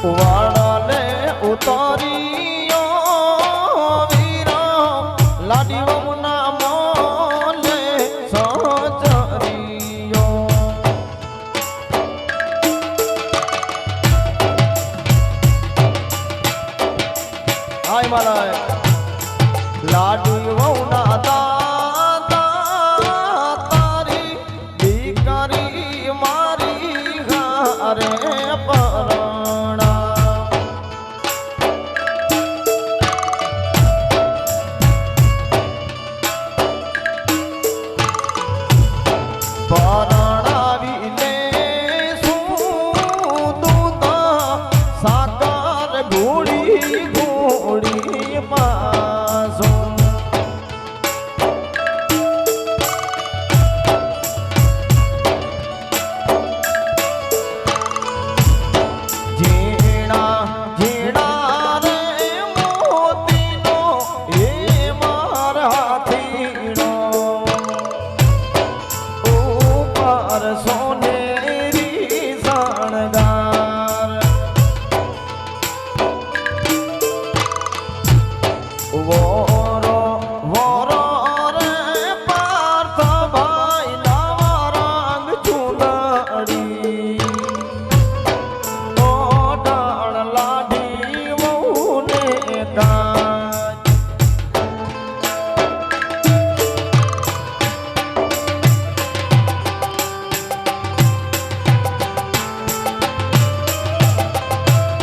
વાળાલે ઉતારીઓ વીરો લાડી વમના મોલે સહચરીઓ હાય મારા લાડી વમના દાદા તારી દીકરી મારી ઘરે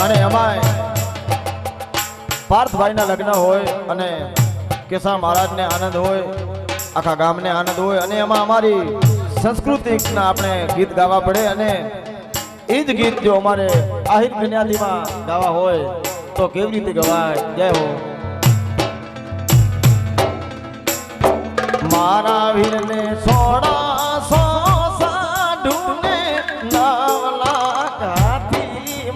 અને અમાય પાર્થભાઈના લગ્ન હોય અને કેશા મહારાજને આનંદ હોય, આખા ગામને આનંદ હોય અને એમાં અમારી સંસ્કૃતિના આપણે ગીત ગાવા પડે અને એ જ ગીત જો અમારે આહિર કન્યાદીમાં ગાવા હોય તો કેવી રીતે ગવાય? જય હો મારા વીરને સોડા સો સાઢુને નાવલા કાથી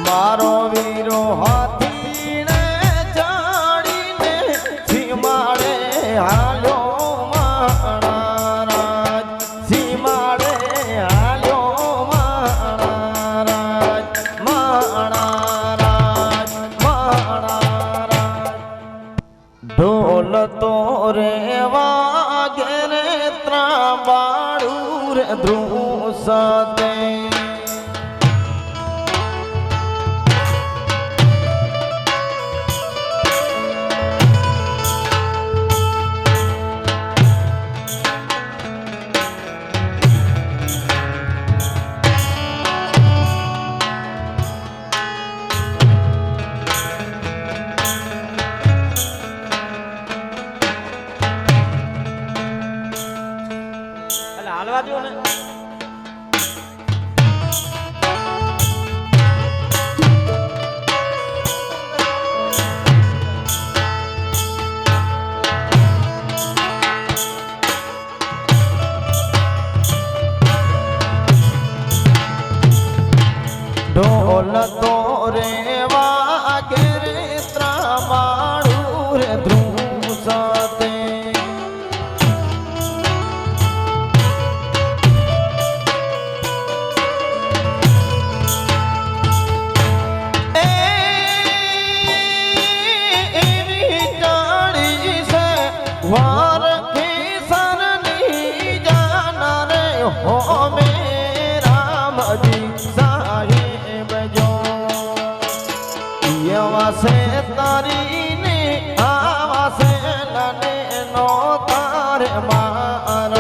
મારો વીરો હાથીને ચાડીને સીમાડે હાલ્યો માણારાજ, સીમાડે હાલ્યો માણારાજ, માણારાજ, માણારાજ. ઢોલ તો રે વાગે રે ત્રાંબાડું રે ધ્રુવ સાથે હાલવા દો ને. ઢોલ તો રે વાગે રે ત્રાંબાડું રે ધ્રુવ સાથે વાર કિસરની જાના રે હો મે રામજી સાહેબ જો યવાસે તારી ને આવાસે નને નો તારે મારવા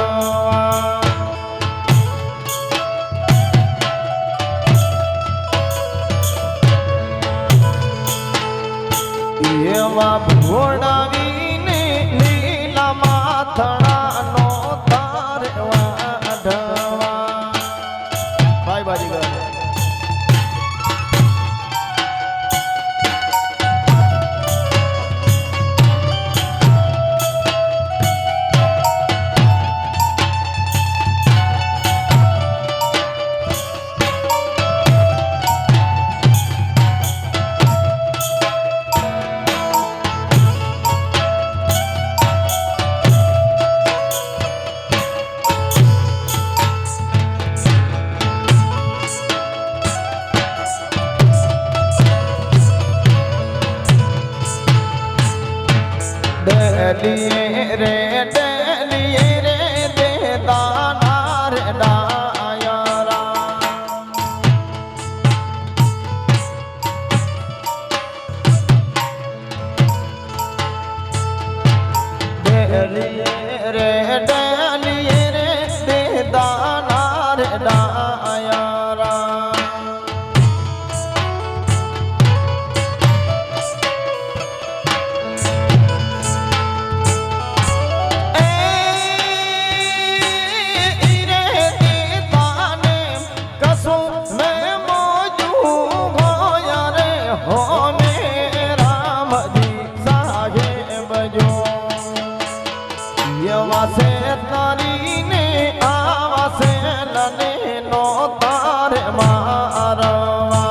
યવા ભોળાવી માથડાનો તારે વાઢવા ભાઈ બાજીગર ડેલીએ રે દે દાના રે ડાયરા ડેલીએ રે દે દાના રે ડાયરા વાસે તારી ને આવાસે લને નો તારે મારવા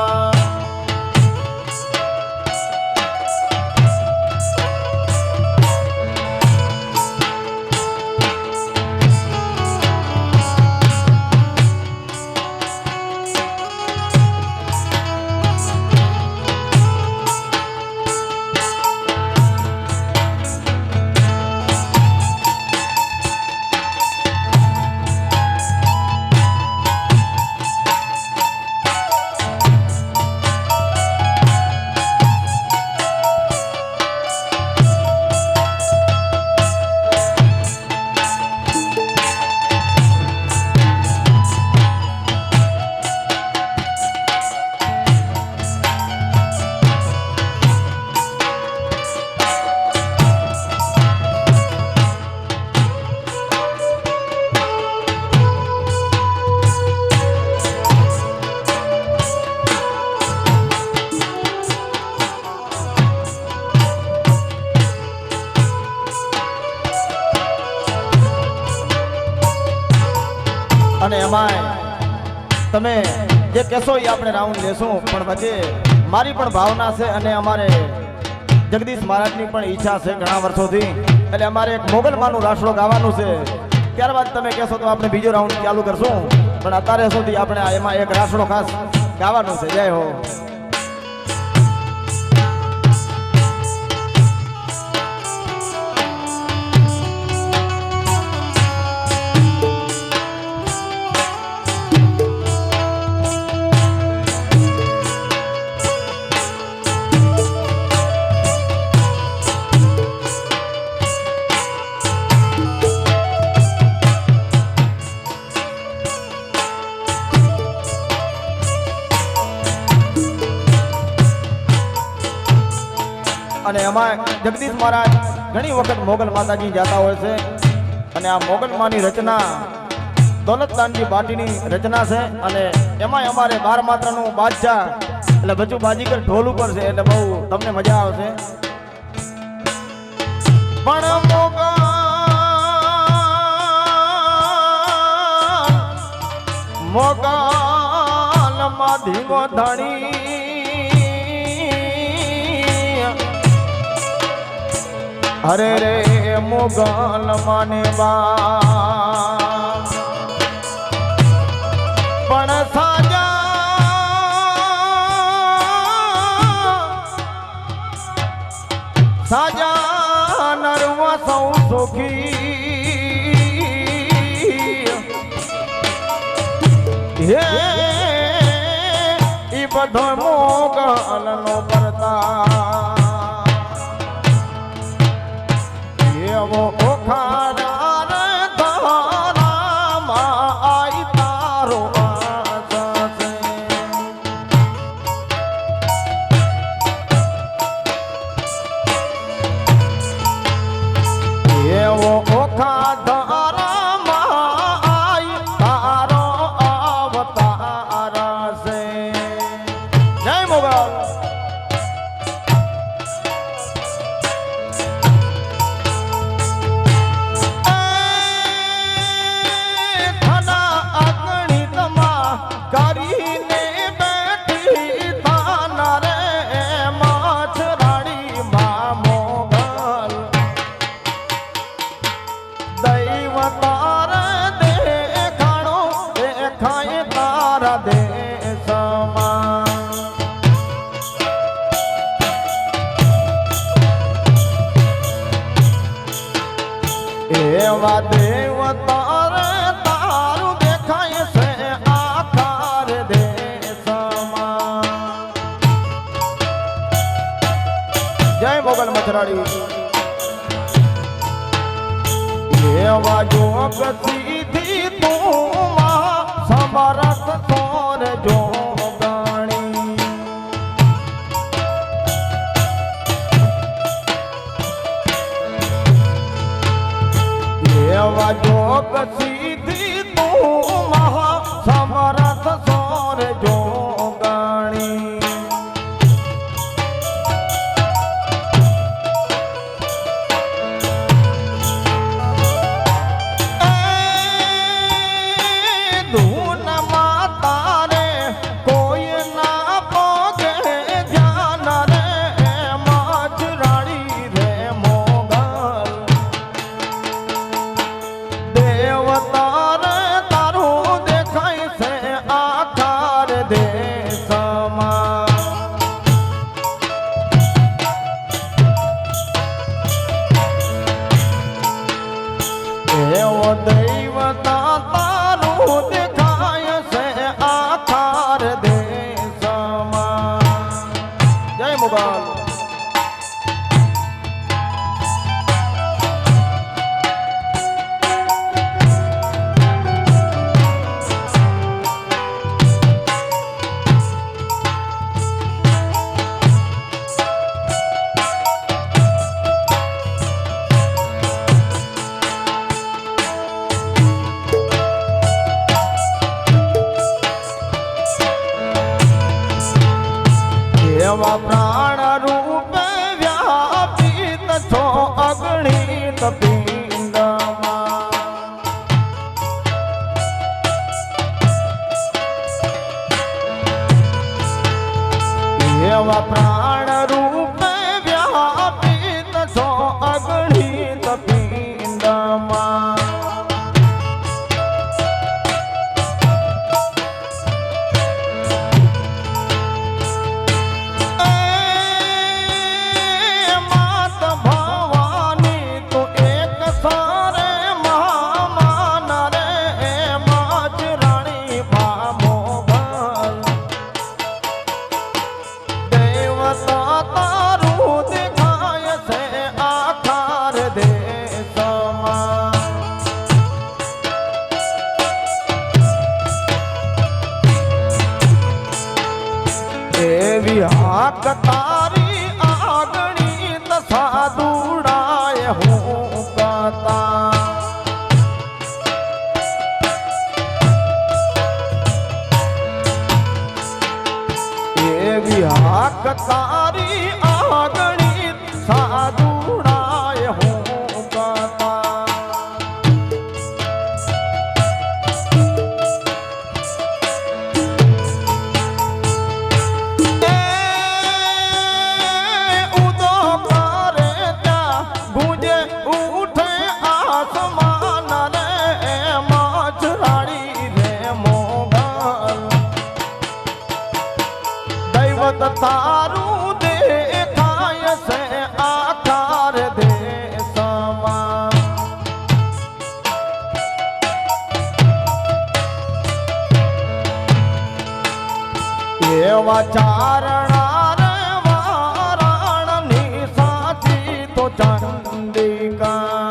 અને એમાંય તમે જે કહેશો એ આપણે રાઉન્ડ લેશું પણ વચ્ચે મારી પણ ભાવના છે અને અમારે જગદીશ મહારાજની પણ ઈચ્છા છે ઘણા વર્ષોથી એટલે અમારે એક મોગલમાનું રાષ્ટ્રો ગાવાનું છે ત્યારબાદ તમે કહેશો તો આપણે બીજો રાઉન્ડ ચાલુ કરશું પણ અત્યારે સુધી આપણે એમાં એક રાષ્ટ્રો ખાસ ગાવાનું છે જય હો અને એમાં જગદીશ મહારાજ ઘણી વખત મોગલ માતાજી જાતા હોય છે અને આ મોગલ માની રચના દોલતદાનજી બાટીની રચના છે અને એમાં અમારે 12 માત્રનું બાદશાહ એટલે બચુ બાજીકર ઢોલ ઉપર છે એટલે બહુ તમને મજા આવશે પણ મોગલ માં ધીમો ધણી હરે રે મોગલ માને બા પણ સાજા નરવા સૌ સુખી હે ઈ બધો મોગલ નો પરતા એવો ઓખાડા રે તારામાં આઈ તારો વાસ છે એવો ઓખાડામાં આઈ તારો અવતાર છે જય મોગલ એવા દેવ તારે તારું દેખાય છે આકાર દેશમાં. જય મોગલ મથરાડી. એવા જોગ સીધી તું સમરથ તોર જોગણી. એવા જોગ સીધી તું સમરથ તોર જોગણી. દેવતા તારું દેખાય છે આકાર દેશમાં. જય મોગલ. એવા પ્રાણ રૂપે વ્યાપિત છો અગણિત પિંડમાં. એવા પ્રાણ રૂપે વ્યાપિત છો અગણિત પિંડમાં. એવી હાક તારી આગણિત સાધુડાય હું કતા. એવી હાક તારી આગણિત સાધુડાય હું કતા. તારું દેખાય છે આકાર દેશમાં. એવા ચારણા રે વારાણની સાચી તો ચંડિકા.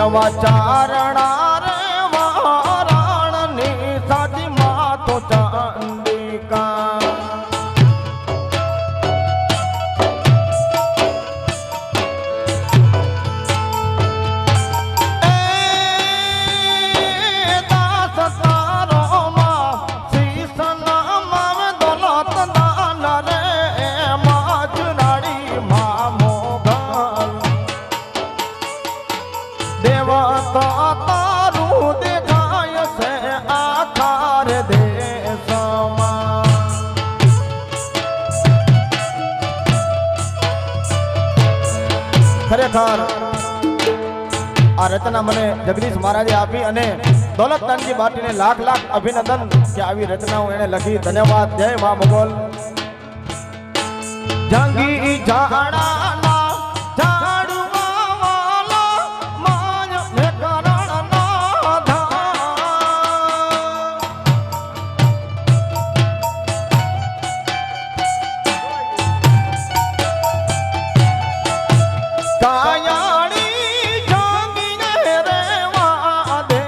એવા ચારણા રે વારાણની સાચી માં તો ચંડિકા. દાસ તારો માં શીશ નામ દોલત દાન રે માજરાડી માં મોગલ. દેવતા તારું દેખાય છે આકાર દેશમાં. ખરેખર આ રચના મને જગદીશ મહારાજે આપી અને દોલતદાનજી બાટીને લાખ લાખ અભિનંદન કે આવી રચનાઓ એને લખી. ધન્યવાદ. જય મા મોગલ. જંગી ઝાડાના ઝાડવા વાલા માય ને કરણના કાયાણી જંગીને રેવા દે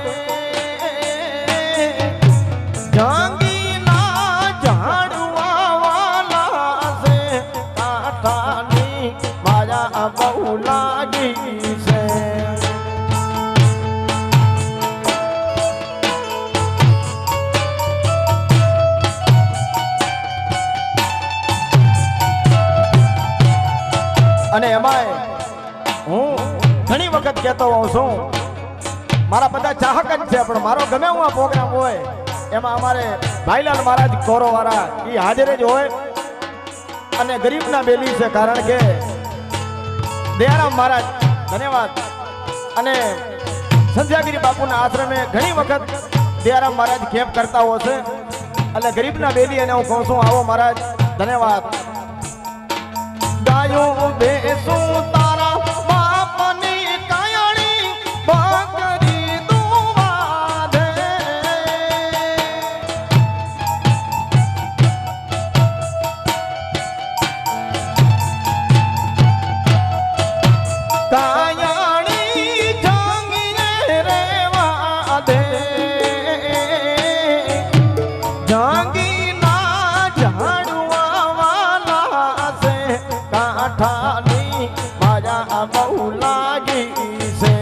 જંગીના ઝાડવા વાલા છે કાંઠાની માયા બહુ લાગી છે અને એમાંય હું ઘણી વખત કહેતો હોઉં છું મારા બધા ચાહક જ છે પણ મારો ગમે હું આ પ્રોગ્રામ હોય એમાં અમારે ભાઈલાલ મહારાજ કોરો વાળા એ હાજર જ હોય અને ગરીબના બેલી છે કારણ કે દયારામ મહારાજ ધન્યવાદ અને સંધ્યાગીરી બાપુના આશ્રમે ઘણી વખત દયારામ મહારાજ કેમ્પ કરતા હોય છે એટલે ગરીબના બેલી અને હું કહું છું આવો મહારાજ ધન્યવાદ ગાયો બેસું તારા બાપની કાયણી બકરી દુવા દે કાયણી જંગીને રેવા દે જંગીના ઝાડવા વાલા છે કાંઠાની માયા બહુ લાગી છે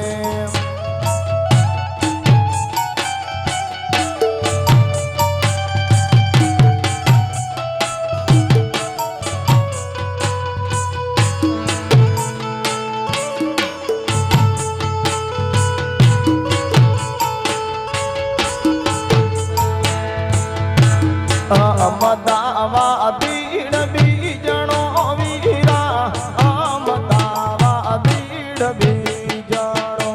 અમદાવા દીડ બીજણો વીરા અમદાવા દીડ બીજણો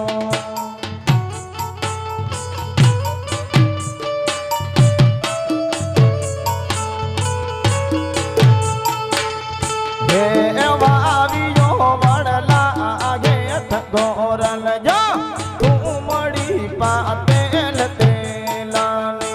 હે વાવિયો વડલા ગેઠ ગોરલ જા તું મળી પાતેલ તેલાની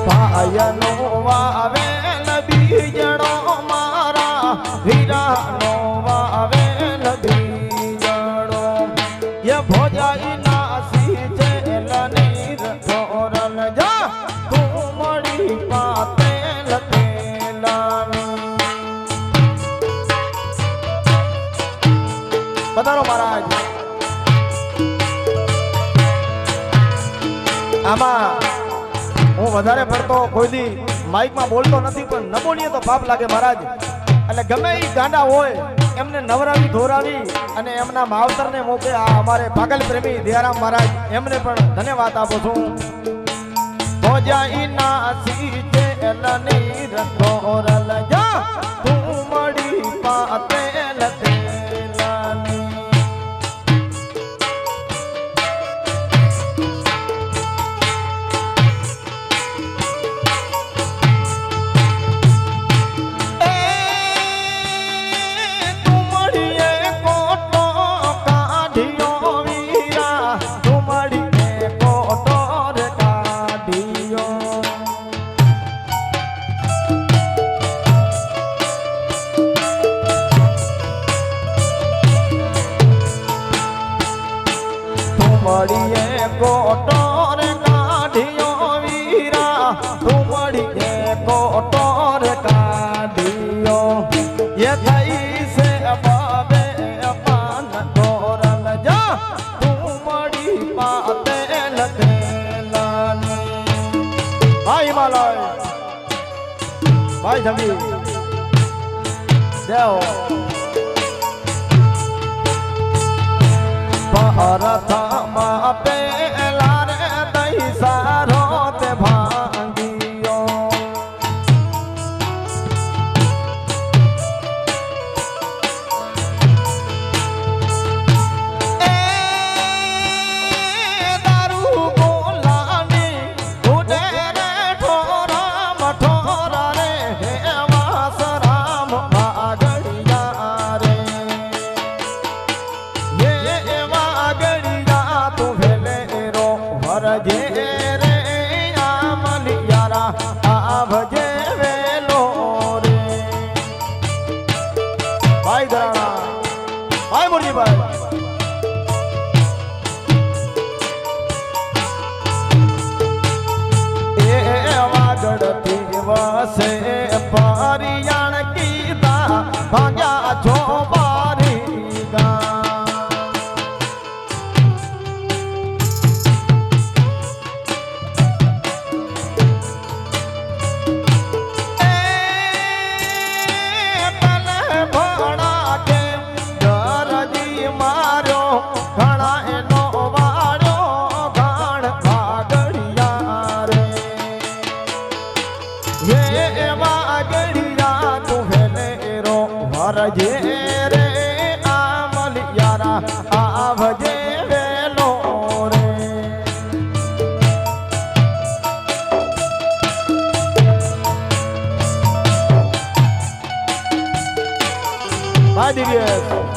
ભાયનો વાવેલ બીજણો મારા વીરાનો વાવેલ બીજણો ય ભોજાઈ નાસી જેલની રખોરલ જા તું મળી પાતેલ તેલાની પધારો મહારાજ આમાં હું વધારે પડતો કોઈ દી માઇકમાં બોલતો નથી પણ ન બોલીએ તો પાપ લાગે મહારાજ એટલે ગમે એ ગાંડા હોય એમને નવરાવી ધોરાવી અને એમના માવતરને મોકે આ અમારે પાગલ પ્રેમી દયારામ મહારાજ એમને પણ ધન્યવાદ આપું છું ભોજાઈ નાસી જેલની રખોરલ જા તું મળી પાતેલ તેલાની મળીએ કોટોર કાઢિયો વીરા તું મળીએ કોટોર કાઢિયો એ થઈ છે બાબે પાન ગોરલ જા તું મળી પાતેલ તેલાની ભાઈ હિમાલય ભાઈ જમી જાઓ પરથમાં પેલા રે દઈ સારો તે ભાંગીયો એ દારૂ ગોલાની ઉડે રે ઠોરા મઠોરા રે હે વાસરામ આગળિયા રે જે રે આમલિયારા આવજે વેલો રે ભાઈ ધરાણા ભાઈ મુરજીભાઈ એ વાગડથી વસે પરિયાણ કીધા ભાગ્યા છો બારી ગા જે રે આમલિયારા આવજે વેલો રે ભાઈ દિવ્યેશ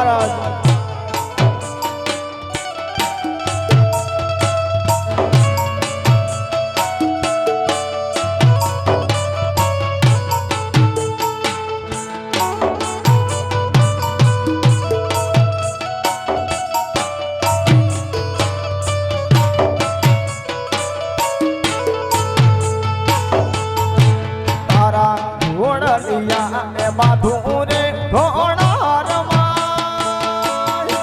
મહારાજ બાધું રે ઘોડા રમાય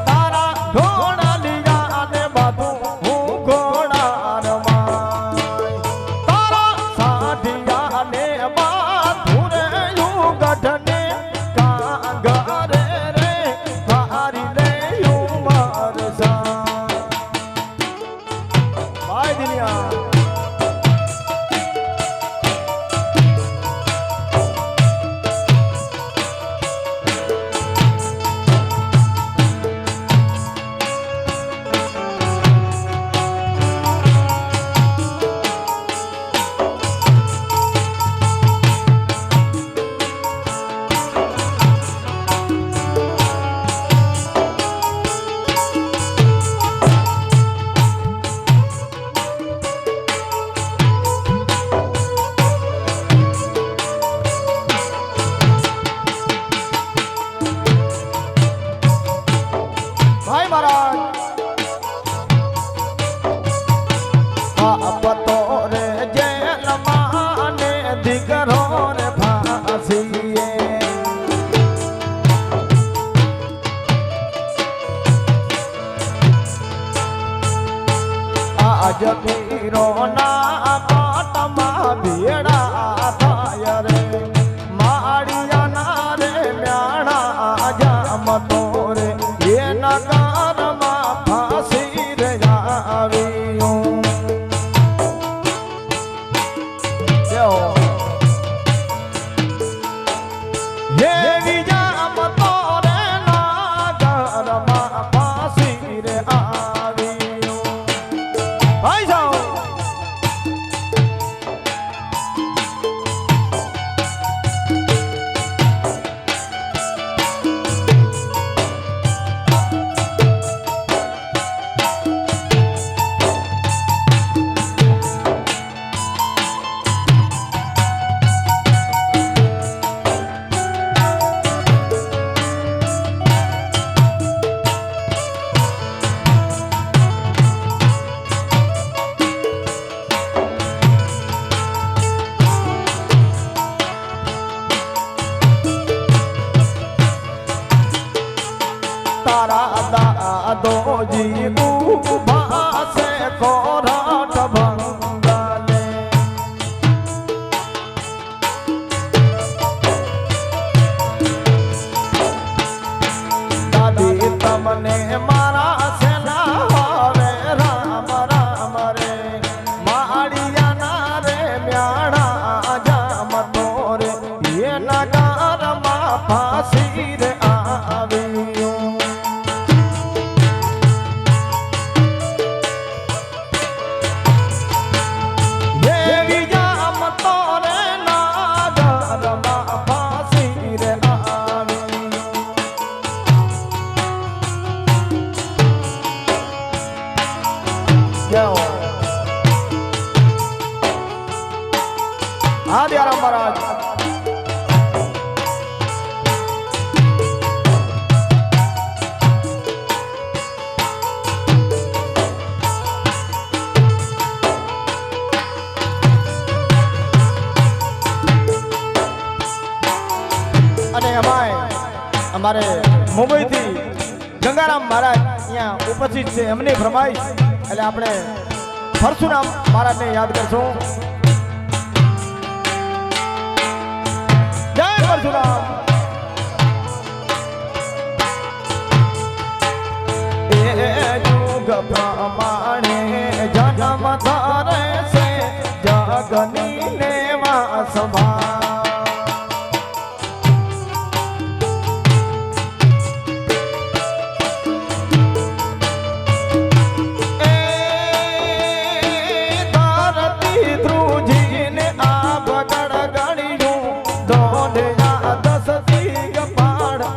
તારા ઘોડા લીયા ને બાધું હું ઘોડા રમાય તારા સાઢિયા ને બાધું રે હું ગઢને કાંગરે રે મારી લે ઉમર સા ભાઈ દિલિયા પતો રે જેલ માને દીકરો રે ફાંસીએ આજ પીરો ના પાટમાં ભેડા થાય રે માળિયા ના રે મ્યાણા જામ તો રે એ નગરમાં ફાંસી રે આવ્યું હે વિજામ તો રે નાગરમાં ફાંસી રે આવ્યું ભાઈ જાઓ તારા દાદોજી ઉભા છે કોરાટ ભંગાલે દાદી તમને મારા સેના હવે રામ રામ રે માળિયા ના રે મ્યાણા જામ તો રે એ નગરમાં ફાંસી રે આવ્યું આદિ આરામ મહારાજ અને અમારે મુંબઈ થી ગંગારામ મહારાજ અહીંયા ઉપસ્થિત છે એમની ફરમાઈશ એટલે આપણે પરશુરામ મહારાજને યાદ કરશું જય પરશુરામ એ યુગ પ્રમાણે જન્મ ધરે છે જગની લેવા સભા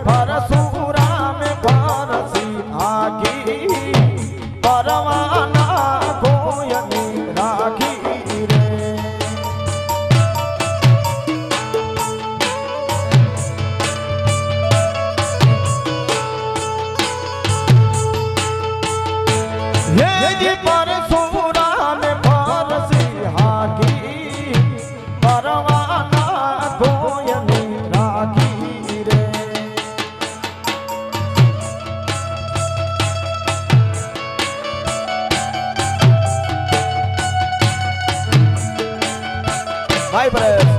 પરશુરામ ભાઈ પરેશ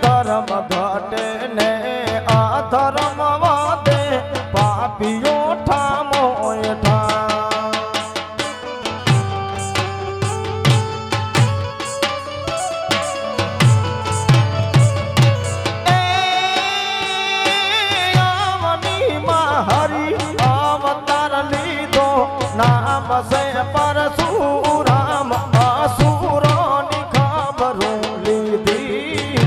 ધર્મ ઘટે ને અધર્મ વાદે પાપીઓ ઠામો હરી અવતાર લીધો નામ સે પરશુરામ અસુરોની ખબરો લીધી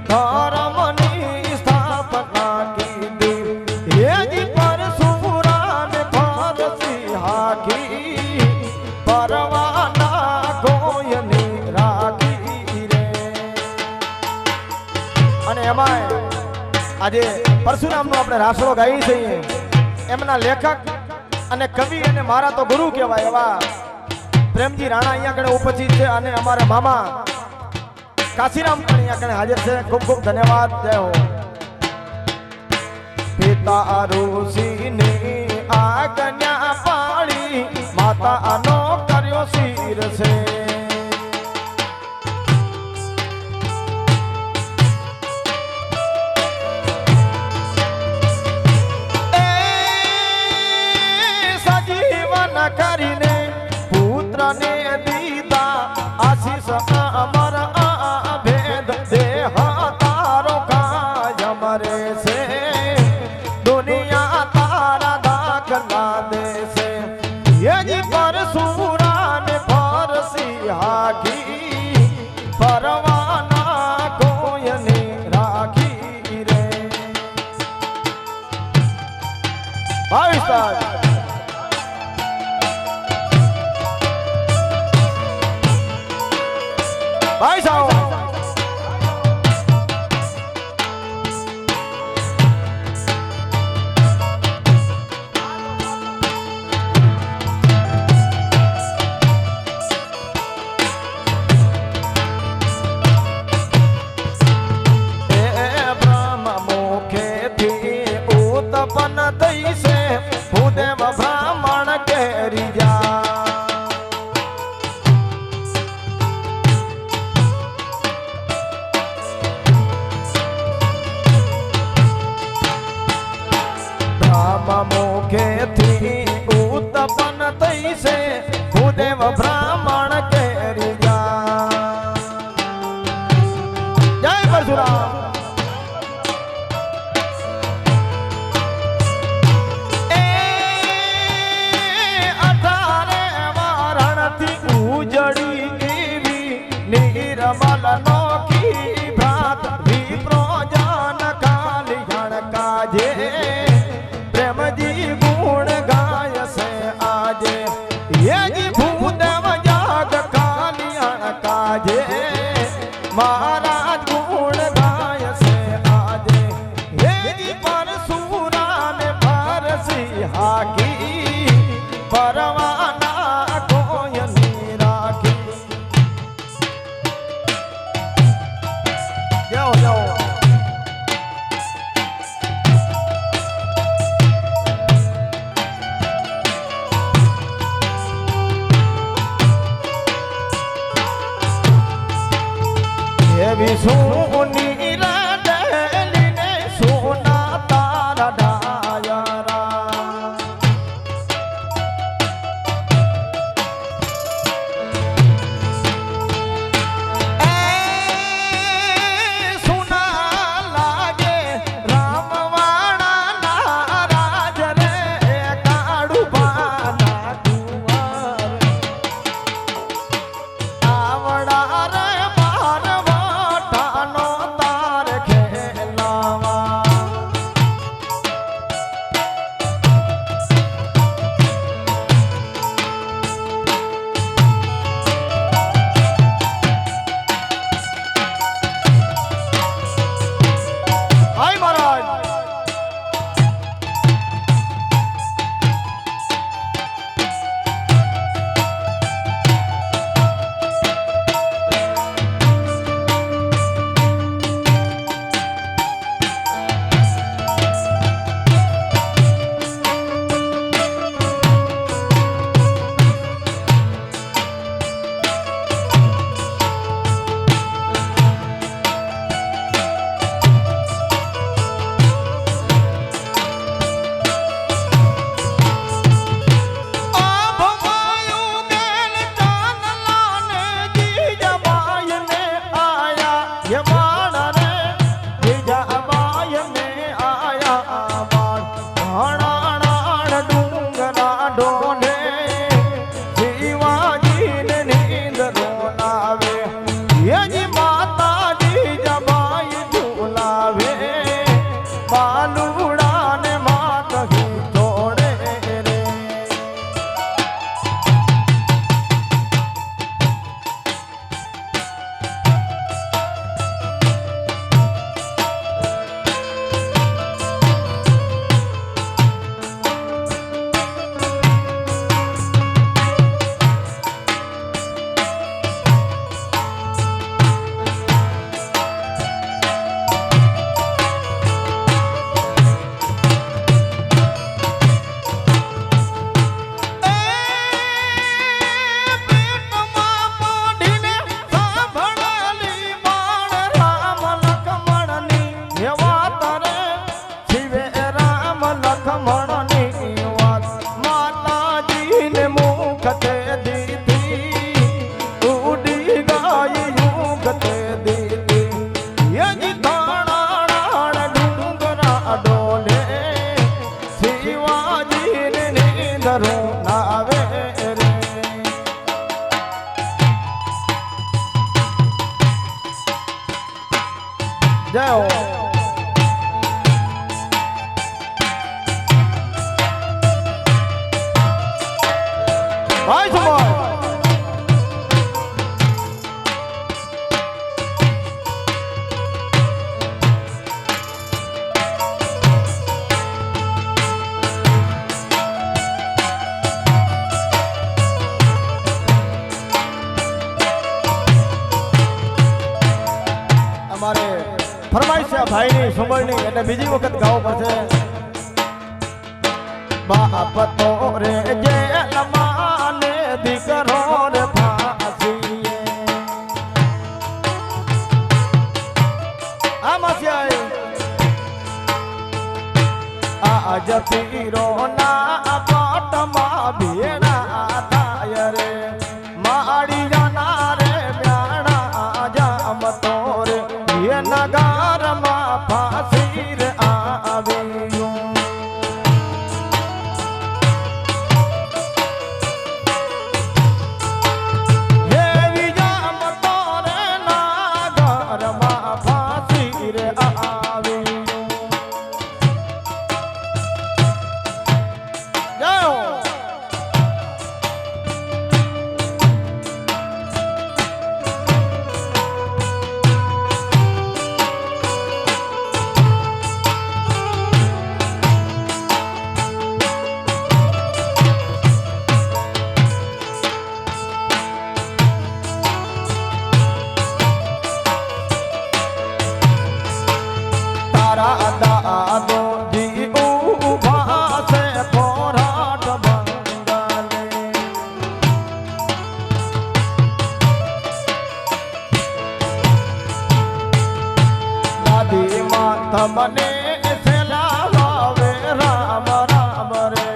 ધર્મની સ્થાપના કીધી હેજી પરશુરામ ફરસી હાકી પરવાના ગોયની રાખી રે અને એમાંય આજે પરશુરામનો આપણે રાસડો ગાઈ છીએ એમના લેખક અને કવિ અને મારા તો ગુરુ કહેવાય એવા પ્રેમજી રાણા અહીંયા કણે ઉપસ્થિત છે અને અમારા મામા કાશીરામ પણ અહીંયા કણે હાજર છે ખૂબ ખૂબ ધન્યવાદ જય હો પિતા ઋષિની આજ્ઞા પાળી માતાનો કર્યો શિર છે કરીને પુત્રને દીધા આશીષ અમર ભેદ દેહ તારો કાજ મરે છે દુનિયા તારા દાખલા દેશે યજી પરશુરાને ફરસી હાકી પરવાના કોયને રાખી રે ભાઈ ભાઈ સાહેબ બ્રહ્મ મુખેથી ઉત્પન્ન થઈ છે ભૂદેવ બ્રાહ્મણ કેરી જા મુખેથી ઉત્પન્ન થઈ છે ભૂદેવ બ્રાહ્મણ કેરી જય પરશુરામ એ 18 વારણથી ઉજળી એવી નિર્મલ નોખી ભ્રાત વિપ્રો જાન કાલી કાજે ગુણ ગાય છે આજે યજી ભૂદેવ જાગ કાલિયાણ કાજે મહારાજ ગુણ ગાય છે આજે યજી પરશુરામે ફરસી હાકી પરવાના કોયની રાખી જાઓ જાઓ એવી સોની રાડેલીને સોના તારા ડાયરા એ સોના લાગે રામવાણા નારાજ રે કાળુ બાના કુંવર આવડા રે તાર ये बाण रे बीजा बाय में आया बाण घाणाण डूंगरा डोले शिवाजी ने नींद रोलावे ये जी माता जी जबाई झूलावे बालूड़ा ने मात ही छोड़े रे जय हो भाई समाज हमारे फरमाइश भाई ની સુમરણી એટલે બીજી વખત ગાવો પડશે બાપ તો રે જે લમાને દીકરો રે ફાંસીએ આમાં આજ પીરો ના પાટમાં ભેણા થાય રે માળિયા ના રે બ્યાણા જામ તો રે એ નગારમાં ફાંસી રે આવ્યું એવી જામ તો રે નગારમાં ફાંસી રે આવ્યું જાઓ દાદો જી ઉભા છે પોરાટ બંગાલે દાદી માત મને લાવે રામ રામ રે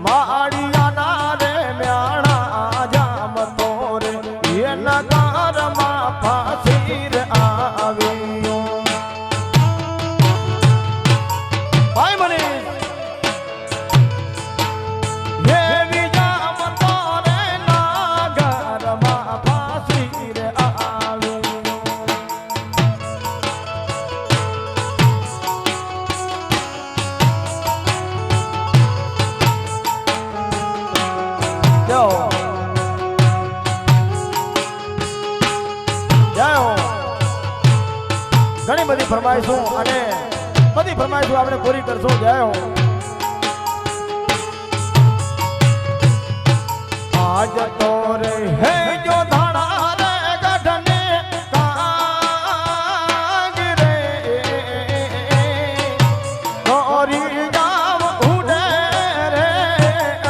માળિયા ના રે મ્યાણા જામ તો રે એ નગારમાં ફાંસી રે આવ્યો ભાઈ મને એવી જામ તો રે નગારમાં ફાંસી રે આવ્યો જાઓ જાઓ ઘણી બધી ફરમાઈશો અને બધી ફરમાઈશો આપણે પૂરી કરશું જય હો આજ તો રે હે જો ધાણા રે ગઢને કાંગ રે ગોરી જામ ઉડે રે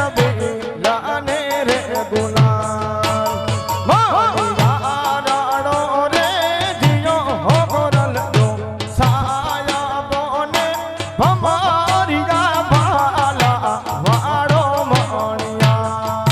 અભી લાને રે ગુલાલ મારાડો રે જીયો હોરલ જો સાયા બોને ભમારી જા ભાલા વાડો મણિયા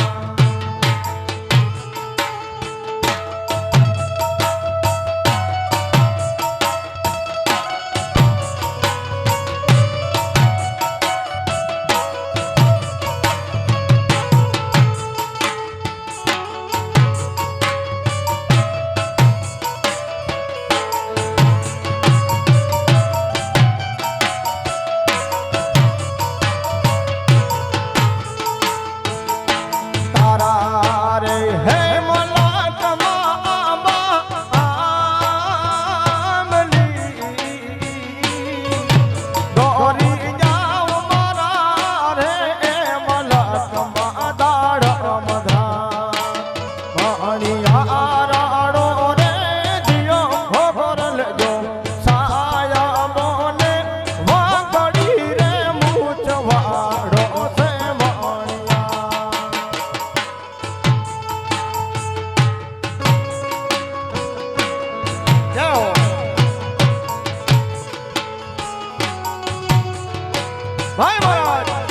ભાઈ મહારાજ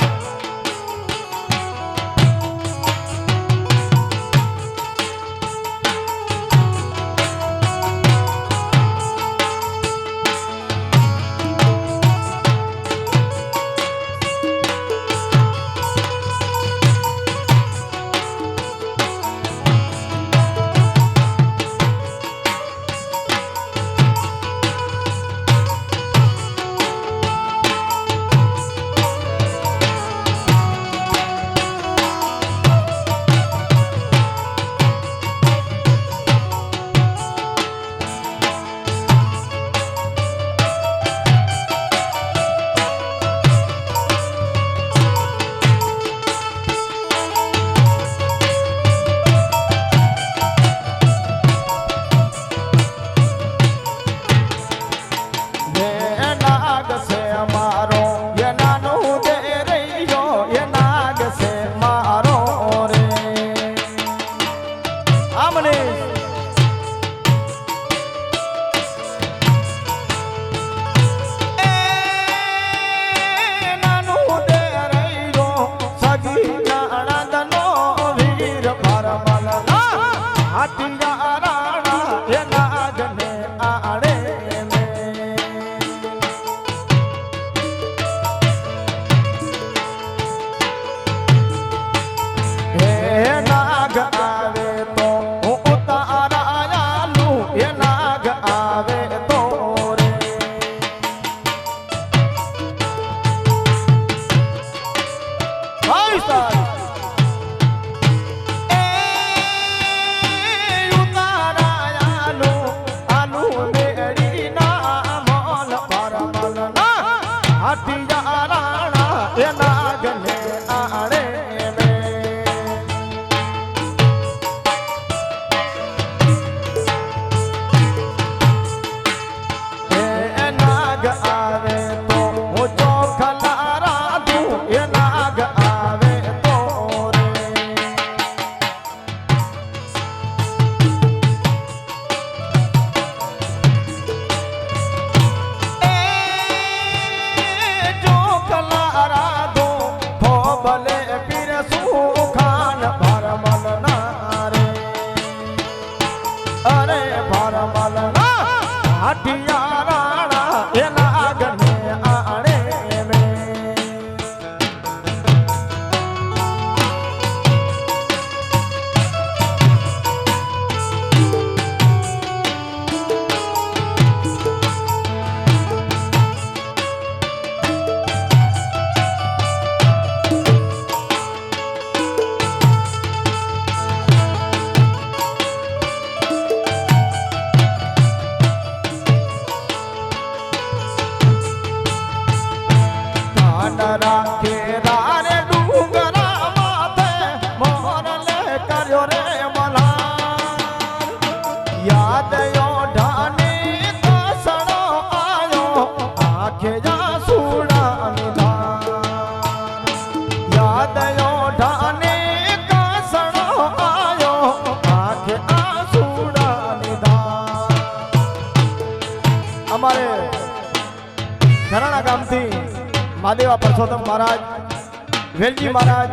महादेवा परसोत्तम महाराज वेलजी महाराज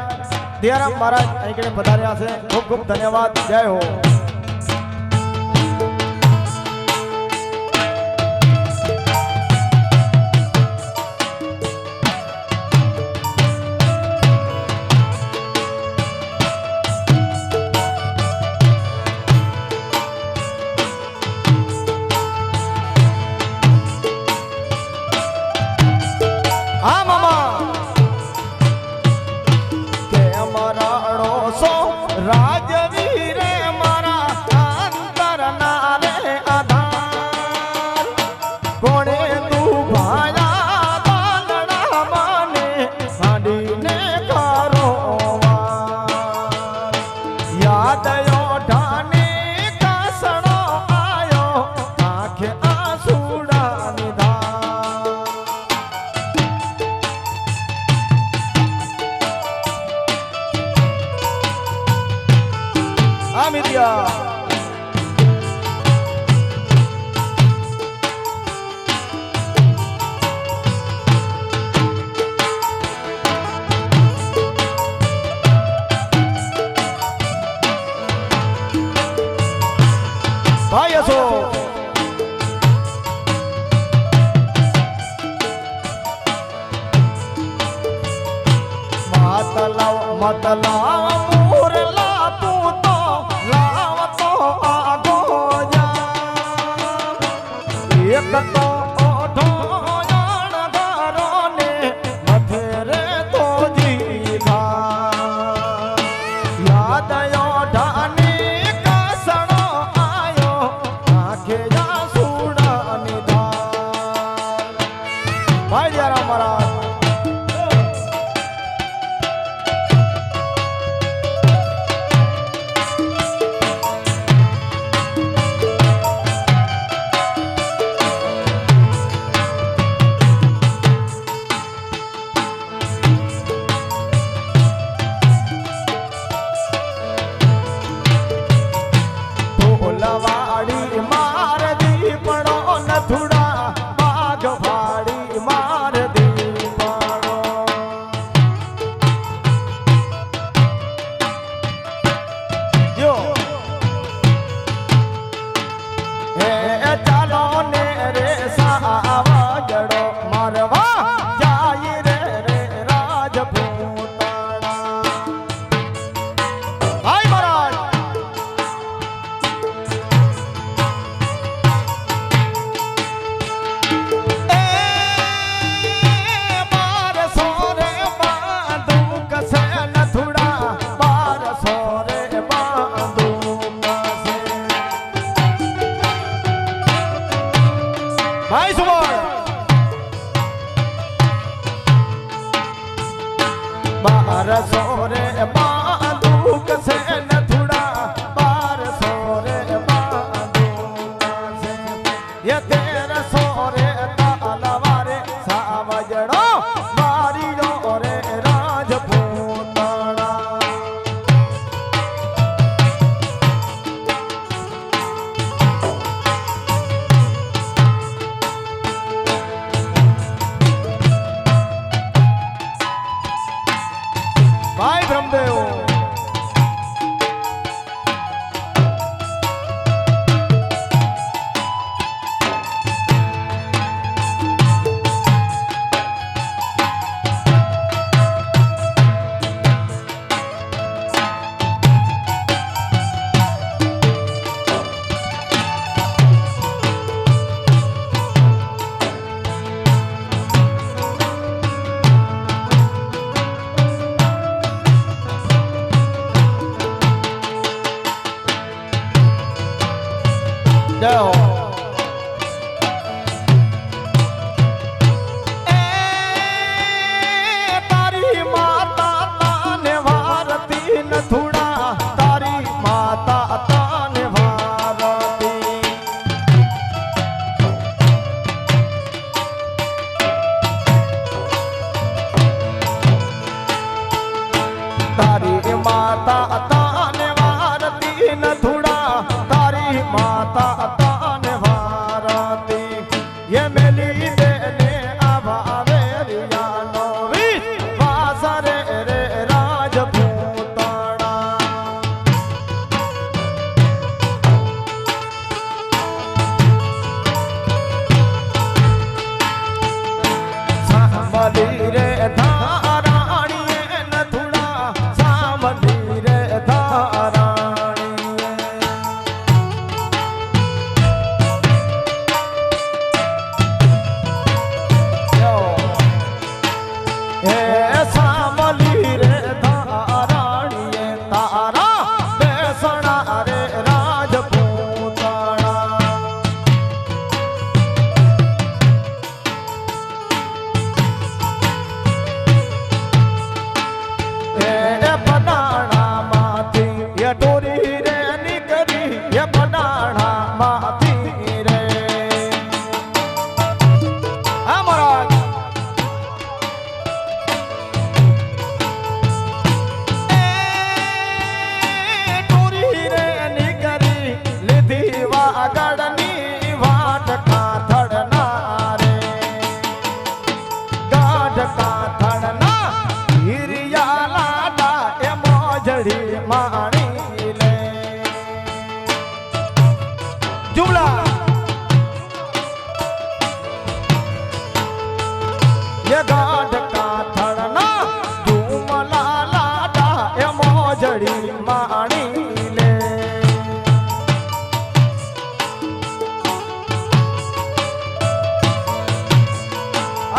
दियाराम महाराज અહીં કને પધાર્યા છે ખૂબ ખૂબ ધન્યવાદ જય હો રાજવીરે મારા મત લાવ મોરલા તું તો લાવતો આગો જા એક તો ઓઢો યાણ ઘરોને મથે રે તો જીભા યાદ ઓઢાની કાસણો આયો આંખે જા સુડાની ધાર ભાઈ જરા મારા લવાડી માર દીપડો નથુડા બાગ ફાડી માર દીપડો જો હે ચાલો ને રે સાવજડો મારવા જાય રે રે રાજપૂતાણા ભાઈ મહારાજ ભાઈ સુવર બારસો રે બાંધુક છે નથુડા બારસો રે બાંધુક છે એ 1300 રે તાલવારે સાવજડો મારીનો રે રાજપૂતાણા ભાઈ બ્રહ્મદેવ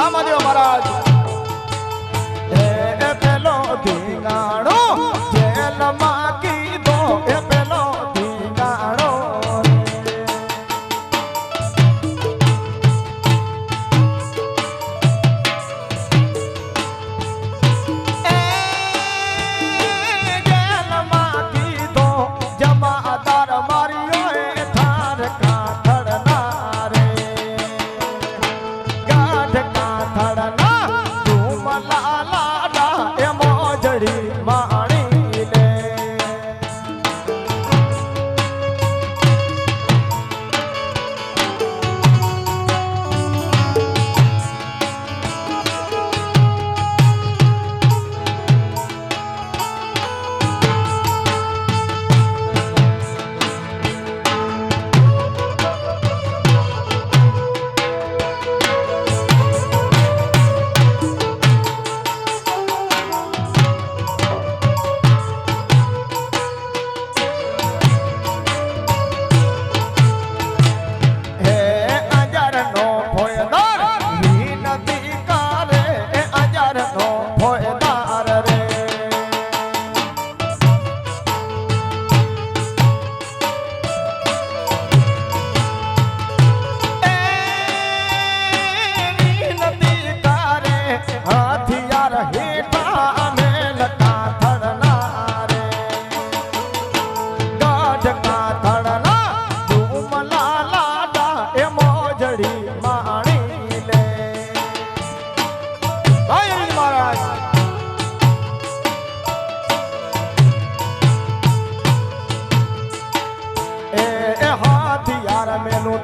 આ મહાદેવ મહારાજ એ પેલો ધીંગાણો જેલમાં કીધો એ પેલો ધીંગાણો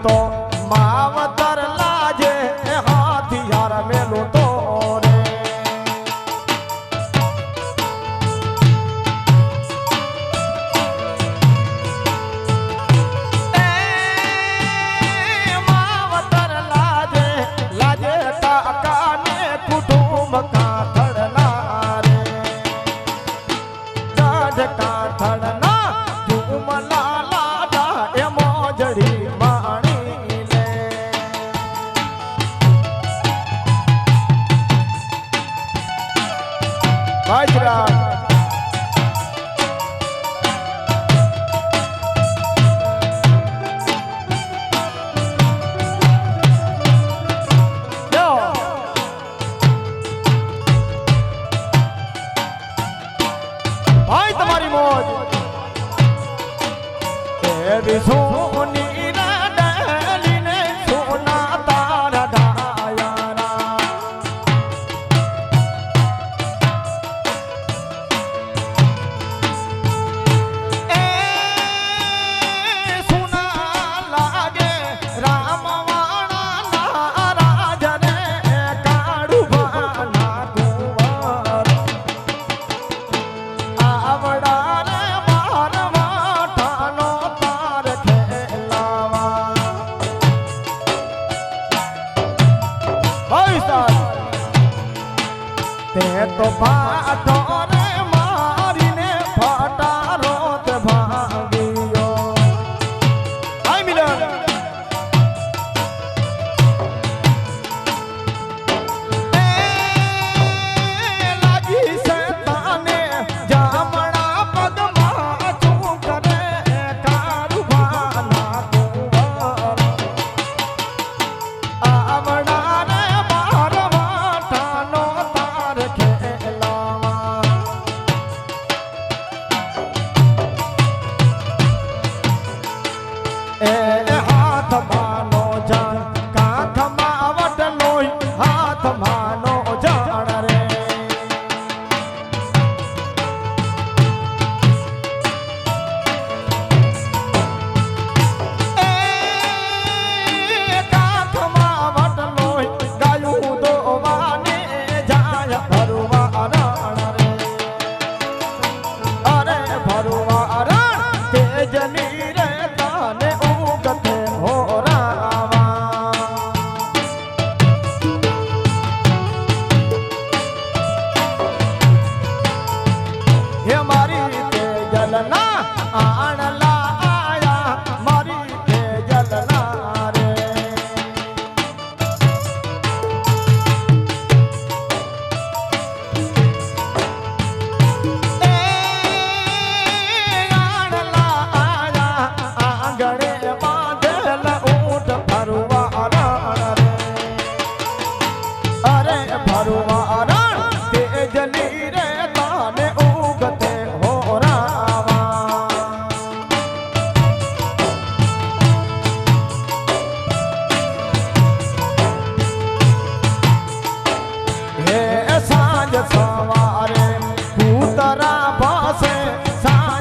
તો માવતર લાજે હાથિયાર મેલું તો રે માવતર લાજે લાજે તાકાને કુટુંબ કાથડના રે ગાઢ કાથડના ઝુમલા લાડા એ મોજડી Vajra Yo Bhai tamari moj Evi soni na daline sona tara dayara તો ભાટો રે મારીને ફાટારો તે ભાગ્યો આઈ મિલન લાગી સતાને જામણા પગમાં તું કરે કારુભાના કુંવર આવડા રે મારવા ઠાનો તાર ખેલાવા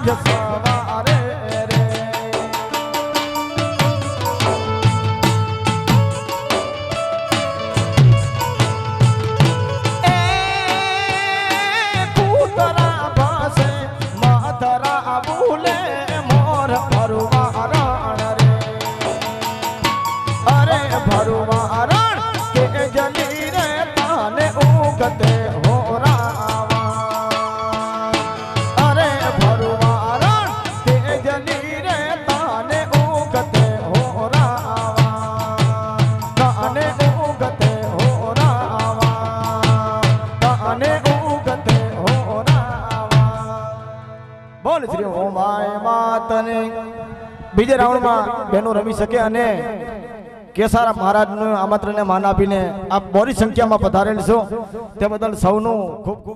સાંજ સવારે રે કૂતરા ભાસે માધરા બોલે મોર ભરવા રણ રે અરે ભરવા રણ કે જલી રે તાને ઉગતે હોરાવા અરે ભરવા રણ કે જલી રે તાને ઉગતે હોરાવા તાને ઉગતે હોરાવા તાને ઉગતે હોરાવા બોલ શ્રી ઓમાય માતને બીજે રાઉન્ડમાં બહેનો રમી શકે અને કેસારા મહારાજનું આમંત્રણને માન આપીને આપ બોરી સંખ્યામાં પધારેલ છો તે બદલ સૌનું ખૂબ ખૂબ